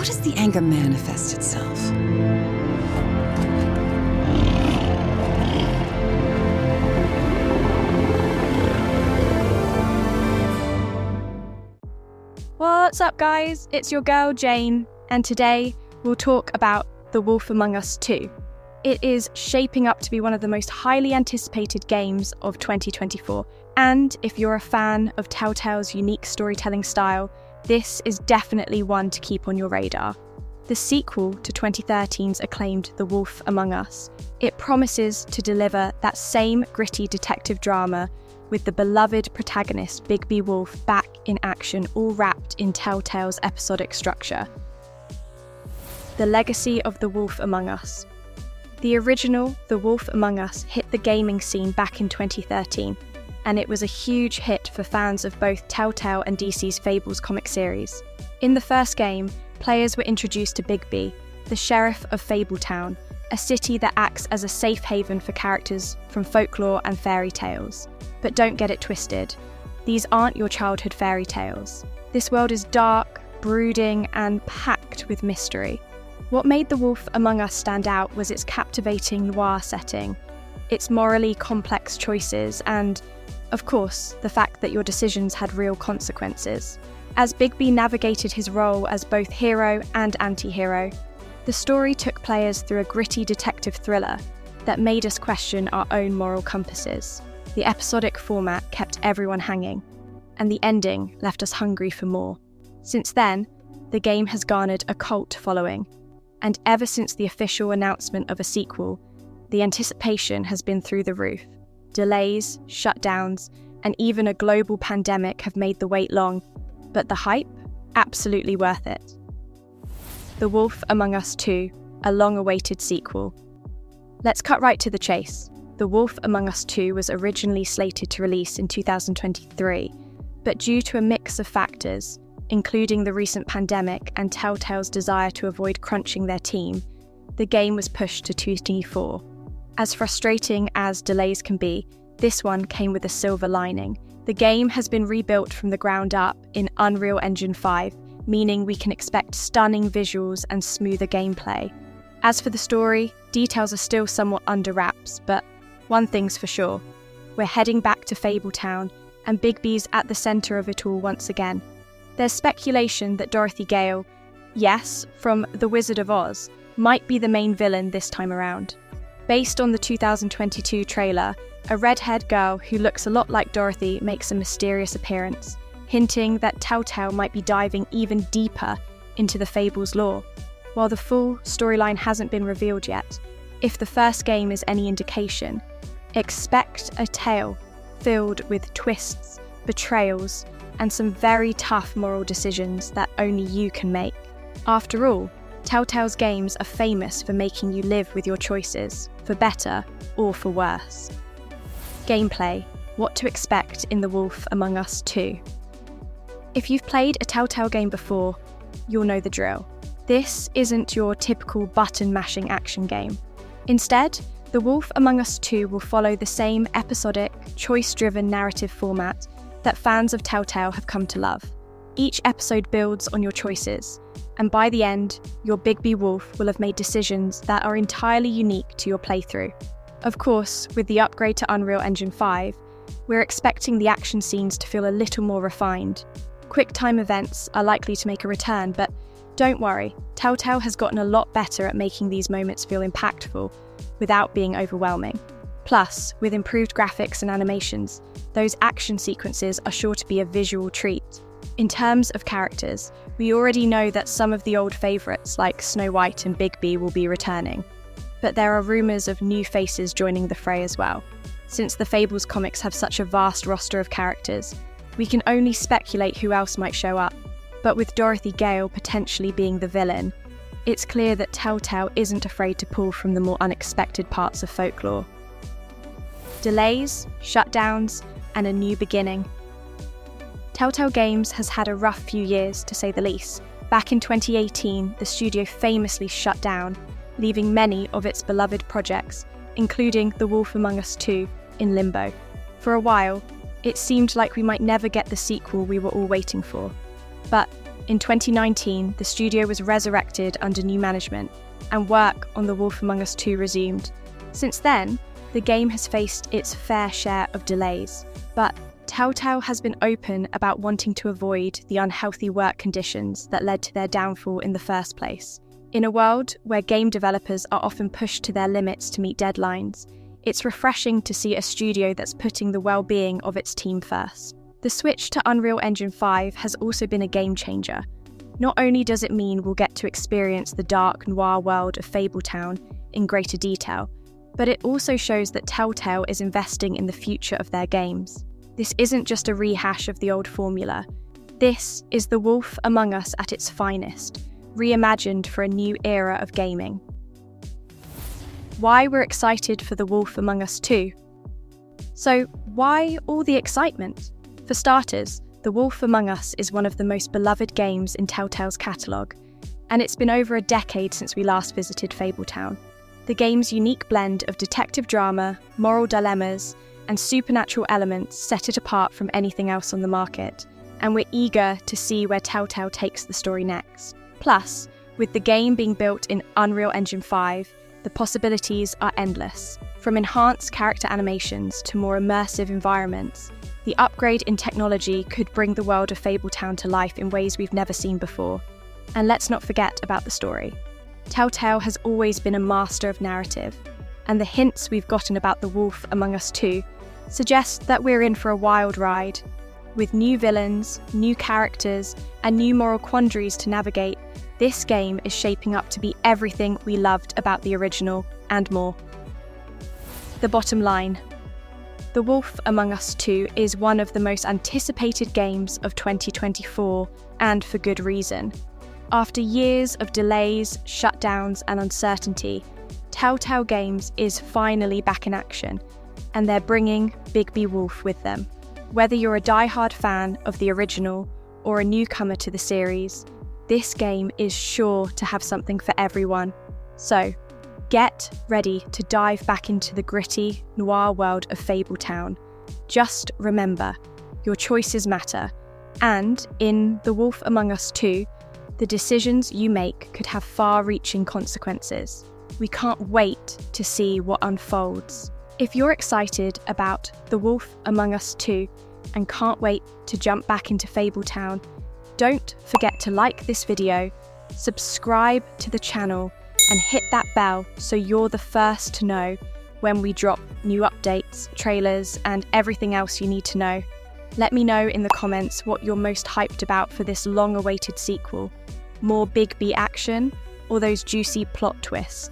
how does the anger manifest itself? What's up, guys? It's your girl Jane, and today we'll talk about The Wolf Among Us 2. It is shaping up to be one of the most highly anticipated games of 2024, and if you're a fan of Telltale's unique storytelling style, this is definitely one to keep on your radar. The sequel to 2013's acclaimed The Wolf Among Us, it promises to deliver that same gritty detective drama with the beloved protagonist Bigby Wolf back in action, all wrapped in Telltale's episodic structure. The legacy of The Wolf Among Us. The original The Wolf Among Us hit the gaming scene back in 2013, and it was a huge hit for fans of both Telltale and DC's Fables comic series. In the first game, players were introduced to Bigby, the sheriff of Fabletown, a city that acts as a safe haven for characters from folklore and fairy tales. But don't get it twisted. These aren't your childhood fairy tales. This world is dark, brooding, and packed with mystery. What made The Wolf Among Us stand out was its captivating noir setting, its morally complex choices, and, of course, the fact that your decisions had real consequences. As Bigby navigated his role as both hero and anti-hero, the story took players through a gritty detective thriller that made us question our own moral compasses. The episodic format kept everyone hanging, and the ending left us hungry for more. Since then, the game has garnered a cult following, and ever since the official announcement of a sequel, the anticipation has been through the roof. Delays, shutdowns, and even a global pandemic have made the wait long, but the hype? Absolutely worth it. The Wolf Among Us 2, a long-awaited sequel. Let's cut right to the chase. The Wolf Among Us 2 was originally slated to release in 2023, but due to a mix of factors, including the recent pandemic and Telltale's desire to avoid crunching their team, the game was pushed to 2024. As frustrating as delays can be, this one came with a silver lining. The game has been rebuilt from the ground up in Unreal Engine 5, meaning we can expect stunning visuals and smoother gameplay. As for the story, details are still somewhat under wraps, but one thing's for sure, we're heading back to Fabletown, and Bigby's at the centre of it all once again. There's speculation that Dorothy Gale, yes, from The Wizard of Oz, might be the main villain this time around. Based on the 2022 trailer, a red-haired girl who looks a lot like Dorothy makes a mysterious appearance, hinting that Telltale might be diving even deeper into the Fables lore. While the full storyline hasn't been revealed yet, if the first game is any indication, expect a tale filled with twists, betrayals, and some very tough moral decisions that only you can make. After all, Telltale's games are famous for making you live with your choices, for better or for worse. Gameplay, what to expect in The Wolf Among Us 2. If you've played a Telltale game before, you'll know the drill. This isn't your typical button-mashing action game. Instead, The Wolf Among Us 2 will follow the same episodic, choice-driven narrative format that fans of Telltale have come to love. Each episode builds on your choices, and by the end, your Bigby Wolf will have made decisions that are entirely unique to your playthrough. Of course, with the upgrade to Unreal Engine 5, we're expecting the action scenes to feel a little more refined. Quick-time events are likely to make a return, but don't worry, Telltale has gotten a lot better at making these moments feel impactful without being overwhelming. Plus, with improved graphics and animations, those action sequences are sure to be a visual treat. In terms of characters, we already know that some of the old favourites like Snow White and Bigby will be returning, but there are rumours of new faces joining the fray as well. Since the Fables comics have such a vast roster of characters, we can only speculate who else might show up, but with Dorothy Gale potentially being the villain, it's clear that Telltale isn't afraid to pull from the more unexpected parts of folklore. Delays, shutdowns, and a new beginning. Telltale Games has had a rough few years, to say the least. Back in 2018, the studio famously shut down, leaving many of its beloved projects, including The Wolf Among Us 2, in limbo. For a while, it seemed like we might never get the sequel we were all waiting for. But In 2019, the studio was resurrected under new management, and work on The Wolf Among Us 2 resumed. Since then, the game has faced its fair share of delays, but Telltale has been open about wanting to avoid the unhealthy work conditions that led to their downfall in the first place. In a world where game developers are often pushed to their limits to meet deadlines, it's refreshing to see a studio that's putting the well-being of its team first. The switch to Unreal Engine 5 has also been a game changer. Not only does it mean we'll get to experience the dark noir world of Fabletown in greater detail, but it also shows that Telltale is investing in the future of their games. This isn't just a rehash of the old formula. This is The Wolf Among Us at its finest, reimagined for a new era of gaming. Why we're excited for The Wolf Among Us 2? So, why all the excitement? For starters, The Wolf Among Us is one of the most beloved games in Telltale's catalogue, and it's been over a decade since we last visited Fabletown. The game's unique blend of detective drama, moral dilemmas, and supernatural elements set it apart from anything else on the market, and we're eager to see where Telltale takes the story next. Plus, with the game being built in Unreal Engine 5, the possibilities are endless. From enhanced character animations to more immersive environments, the upgrade in technology could bring the world of Fabletown to life in ways we've never seen before. And let's not forget about the story. Telltale has always been a master of narrative, and the hints we've gotten about The Wolf Among Us 2 suggest that we're in for a wild ride. With new villains, new characters, and new moral quandaries to navigate, this game is shaping up to be everything we loved about the original and more. The bottom line. The Wolf Among Us 2 is one of the most anticipated games of 2024, and for good reason. After years of delays, shutdowns, and uncertainty, Telltale Games is finally back in action, and they're bringing Bigby Wolf with them. Whether you're a die-hard fan of the original or a newcomer to the series, this game is sure to have something for everyone. So, get ready to dive back into the gritty, noir world of Fabletown. Just remember, your choices matter, and in The Wolf Among Us 2, the decisions you make could have far-reaching consequences. We can't wait to see what unfolds. If you're excited about The Wolf Among Us 2 and can't wait to jump back into Fabletown, don't forget to like this video, subscribe to the channel, and hit that bell so you're the first to know when we drop new updates, trailers, and everything else you need to know. Let me know in the comments what you're most hyped about for this long-awaited sequel. More Bigby action, or those juicy plot twists?